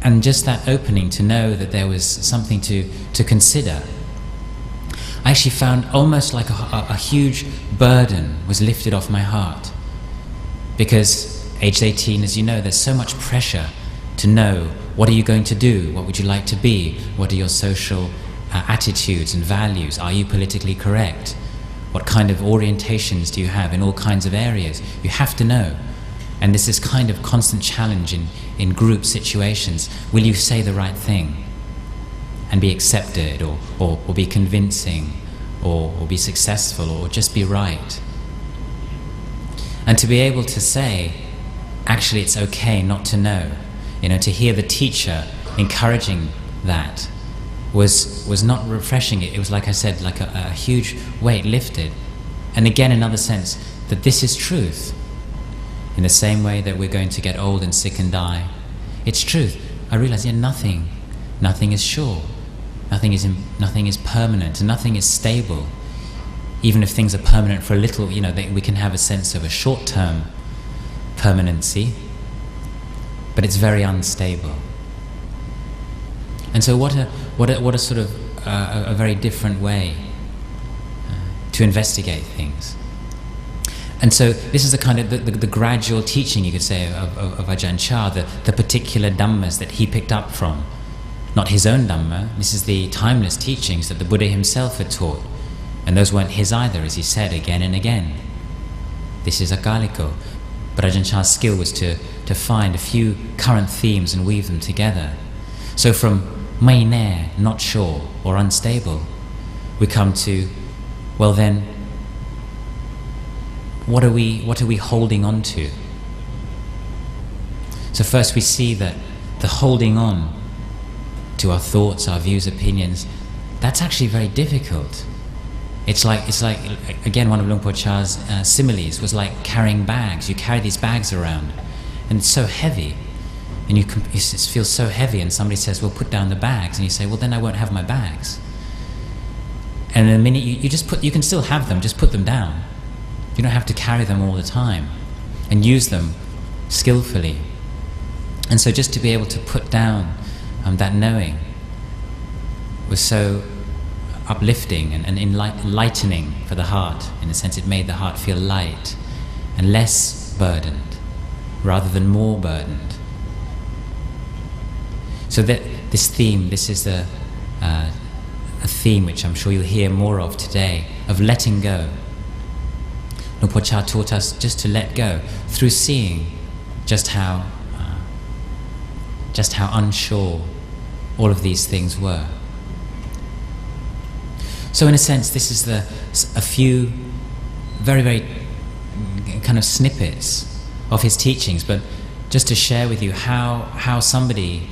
And just that opening to know that there was something to consider, I actually found almost like a huge burden was lifted off my heart. Because aged 18, as you know, there's so much pressure to know, what are you going to do? What would you like to be? What are your social attitudes and values? Are you politically correct? What kind of orientations do you have in all kinds of areas? You have to know. And there's this kind of constant challenge in group situations. Will you say the right thing and be accepted, or be convincing, or be successful, or just be right? And to be able to say, actually it's okay not to know, to hear the teacher encouraging that was not refreshing. It was, like I said, like a huge weight lifted. And again, another sense that this is truth. In the same way that we're going to get old and sick and die, it's truth. I realize, nothing is sure, nothing is permanent, and nothing is stable. Even if things are permanent for a little, we can have a sense of a short-term permanency, but it's very unstable. And so, what a sort of a very different way to investigate things. And so this is a kind of the gradual teaching, you could say, of Ajahn Chah, the particular Dhammas that he picked up from. Not his own Dhamma, this is the timeless teachings that the Buddha himself had taught. And those weren't his either, as he said again and again. This is akaliko. But Ajahn Chah's skill was to find a few current themes and weave them together. So from mai ne, not sure, or unstable, we come to, well then, what are we holding on to? So first we see that the holding on to our thoughts, our views, opinions, that's actually very difficult. It's like again, one of Luang Por Chah's similes was like carrying bags. You carry these bags around, and it's so heavy, and it feels so heavy. And somebody says, "Well, put down the bags," and you say, "Well, then I won't have my bags." And in a minute, you can still have them. Just put them down. You don't have to carry them all the time, and use them skillfully. And so, just to be able to put down that knowing was so uplifting and enlightening for the heart. In a sense, it made the heart feel light and less burdened, rather than more burdened. So that this theme, this is a theme which I'm sure you'll hear more of today, of letting go. Luang Por Chah taught us just to let go through seeing just how unsure all of these things were. So in a sense, this is a few very, very kind of snippets of his teachings, but just to share with you how somebody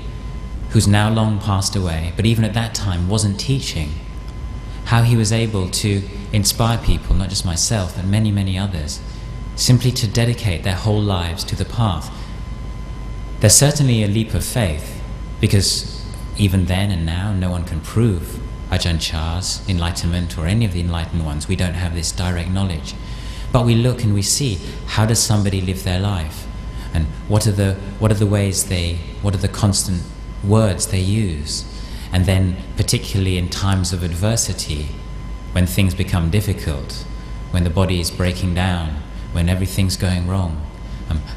who's now long passed away, but even at that time wasn't teaching, how he was able to inspire people, not just myself, but many, many others, simply to dedicate their whole lives to the path. There's certainly a leap of faith, because even then and now, no one can prove Ajahn Chah's enlightenment or any of the enlightened ones. We don't have this direct knowledge. But we look and we see, how does somebody live their life? And what are the ways what are the constant words they use? And then particularly in times of adversity, when things become difficult, when the body is breaking down, when everything's going wrong,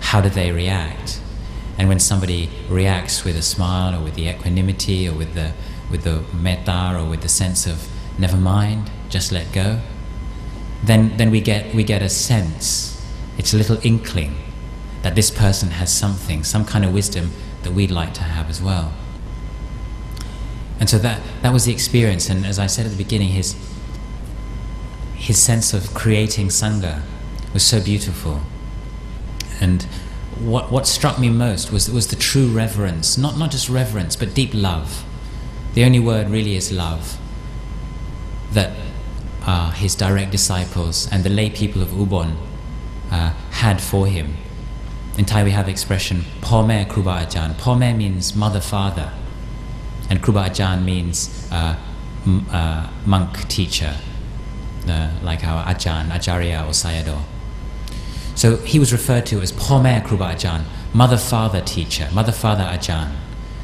how do they react? And when somebody reacts with a smile, or with the equanimity, or with the metta, or with the sense of never mind, just let go, then we get a sense, it's a little inkling that this person has something, some kind of wisdom that we'd like to have as well. And so that was the experience. And as I said at the beginning, his sense of creating Sangha was so beautiful. And what struck me most was the true reverence, not just reverence, but deep love. The only word really is love, that his direct disciples and the lay people of Ubon had for him. In Thai we have the expression "พ่อแม่ ครูบาอาจารย์." "พ่อแม่" means mother, father, and ครูบาอาจารย์ means monk, teacher, like our Ajahn, Acharya or Sayadaw. So he was referred to as พ่อแม่ ครูบาอาจารย์, mother, father, teacher, mother, father, Ajahn.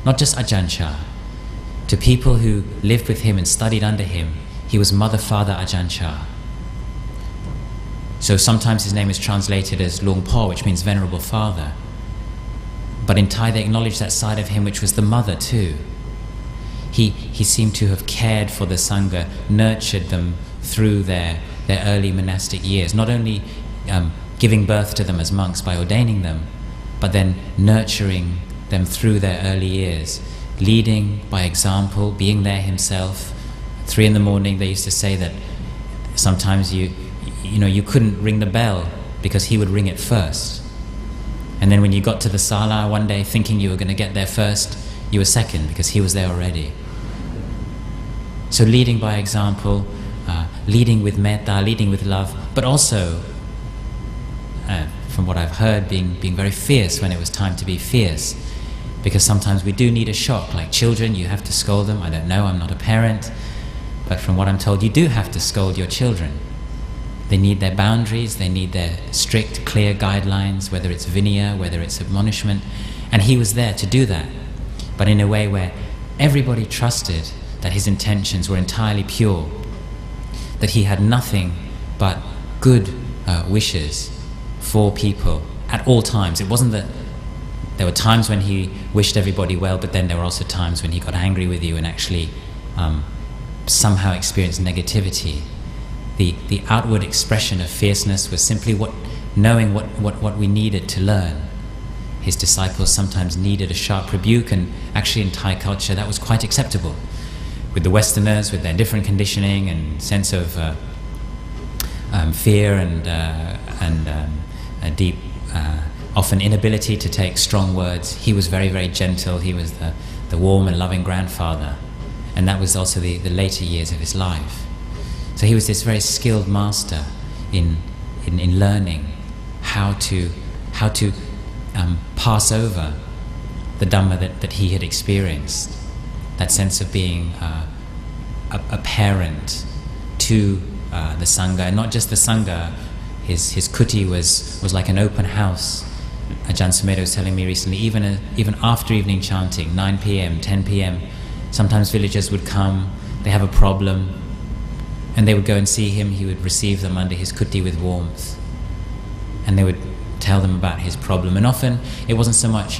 not just Ajahn Chah. To people who lived with him and studied under him, he was Mother Father Ajahn Chah. So sometimes his name is translated as Luang Po, which means Venerable Father. But in Thai they acknowledge that side of him which was the mother too. He seemed to have cared for the Sangha, nurtured them through their early monastic years, not only giving birth to them as monks by ordaining them, but then nurturing them through their early years, leading by example, being there himself. 3 a.m, they used to say that sometimes you couldn't ring the bell because he would ring it first. And then when you got to the sala one day thinking you were going to get there first, you were second because he was there already. So leading by example, leading with metta, leading with love, but also, from what I've heard, being very fierce when it was time to be fierce. Because sometimes we do need a shock, like children, you have to scold them. I don't know, I'm not a parent, but from what I'm told, you do have to scold your children. They need their boundaries, they need their strict, clear guidelines, whether it's vinaya, whether it's admonishment, and he was there to do that, but in a way where everybody trusted that his intentions were entirely pure, that he had nothing but good wishes for people at all times. It wasn't that there were times when he wished everybody well, but then there were also times when he got angry with you and actually somehow experienced negativity. The outward expression of fierceness was simply knowing what we needed to learn. His disciples sometimes needed a sharp rebuke, and actually in Thai culture that was quite acceptable. With the Westerners, with their different conditioning and sense of fear and a deep, often inability to take strong words, he was very, very gentle. He was the warm and loving grandfather, and that was also the later years of his life. So he was this very skilled master in learning how to pass over the Dhamma that he had experienced. That sense of being a parent to the Sangha, and not just the Sangha. His kuti was like an open house. Ajahn Sumedho was telling me recently, even after evening chanting, 9 p.m, 10 p.m, sometimes villagers would come, they have a problem, and they would go and see him. He would receive them under his kuti with warmth, and they would tell them about his problem. And often it wasn't so much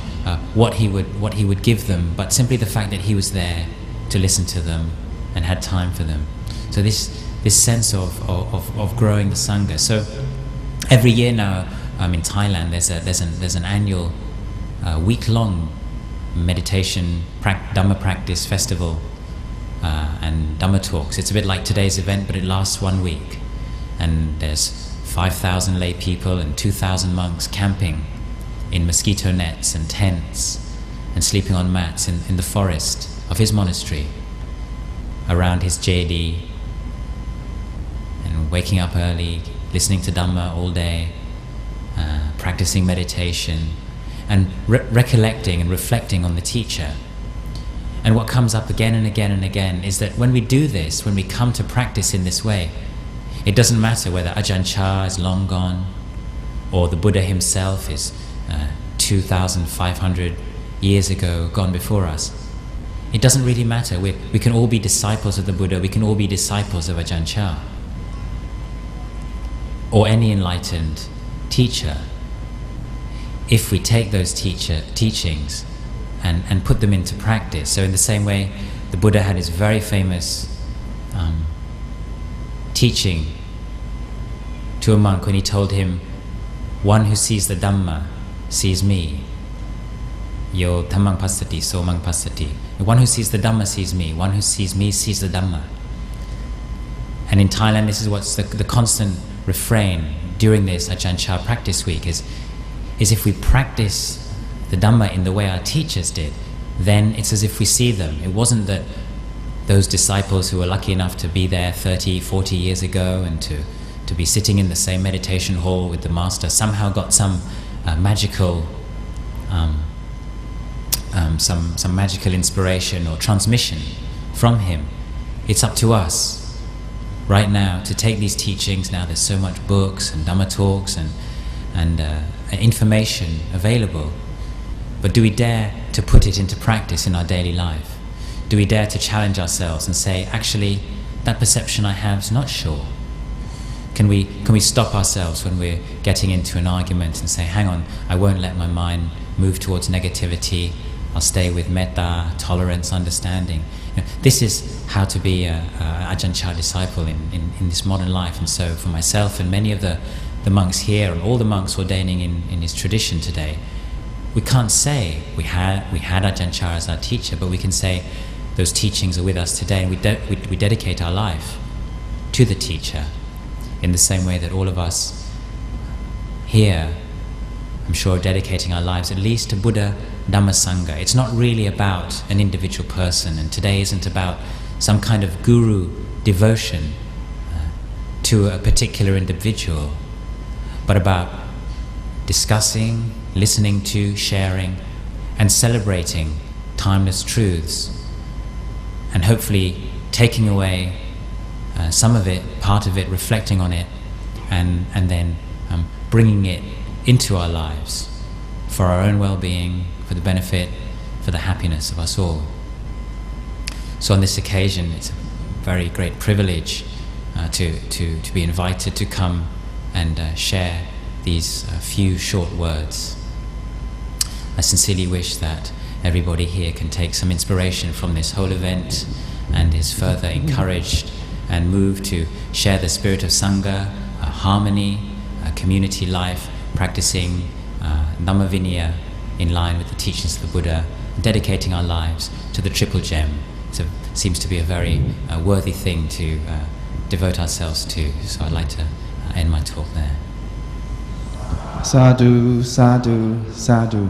what he would give them, but simply the fact that he was there to listen to them and had time for them. So this sense of growing the Sangha. So every year now in Thailand there's an annual week-long meditation Dhamma practice festival and Dhamma talks. It's a bit like today's event, but it lasts 1 week, and there's 5,000 lay people and 2,000 monks camping in mosquito nets and tents and sleeping on mats in the forest of his monastery, around his jedi, and waking up early, listening to Dhamma all day, practicing meditation, and recollecting and reflecting on the teacher. And what comes up again and again and again is that when we do this, when we come to practice in this way, it doesn't matter whether Ajahn Chah is long gone or the Buddha himself is 2,500 years ago gone before us. It doesn't really matter. We can all be disciples of the Buddha, we can all be disciples of Ajahn Chah or any enlightened teacher, if we take those teachings and put them into practice. So in the same way, the Buddha had his very famous teaching to a monk when he told him, "One who sees the Dhamma sees me. Yo dhammang passati, so mang passati." One who sees the Dhamma sees me. One who sees me sees the Dhamma. And in Thailand, this is what's the constant refrain during this Ajahn Chah practice week is if we practice the Dhamma in the way our teachers did, then it's as if we see them. It wasn't that those disciples who were lucky enough to be there 30, 40 years ago and to be sitting in the same meditation hall with the master somehow got some magical some magical inspiration or transmission from him. It's up to us right now to take these teachings. Now there's so much books and Dhamma talks and information available But do we dare to put it into practice in our daily life? Do we dare to challenge ourselves and say, actually, that perception I have is not sure? Can we stop ourselves when we're getting into an argument and say, hang on, I won't let my mind move towards negativity. I'll stay with metta, tolerance, understanding. This is how to be an Ajahn Chah disciple in this modern life. And so for myself and many of the monks here and all the monks ordaining in his tradition today, we can't say we had Ajahn Chah as our teacher, but we can say those teachings are with us today, and we dedicate our life to the teacher in the same way that all of us here, I'm sure, are dedicating our lives at least to Buddha Dhamma Sangha. It's not really about an individual person, and today isn't about some kind of guru devotion to a particular individual, but about discussing, listening to, sharing, and celebrating timeless truths, and hopefully taking away some of it, part of it, reflecting on it, and then bringing it into our lives for our own well-being, for the benefit, for the happiness of us all. So on this occasion, it's a very great privilege to be invited to come and share these few short words. I sincerely wish that everybody here can take some inspiration from this whole event and is further encouraged and moved to share the spirit of Sangha, harmony, community life, practicing Dhamma Vinaya in line with the teachings of the Buddha, dedicating our lives to the Triple Gem. It seems to be a very worthy thing to devote ourselves to. So I'd like to end my talk there. Sadhu, sadhu, sadhu.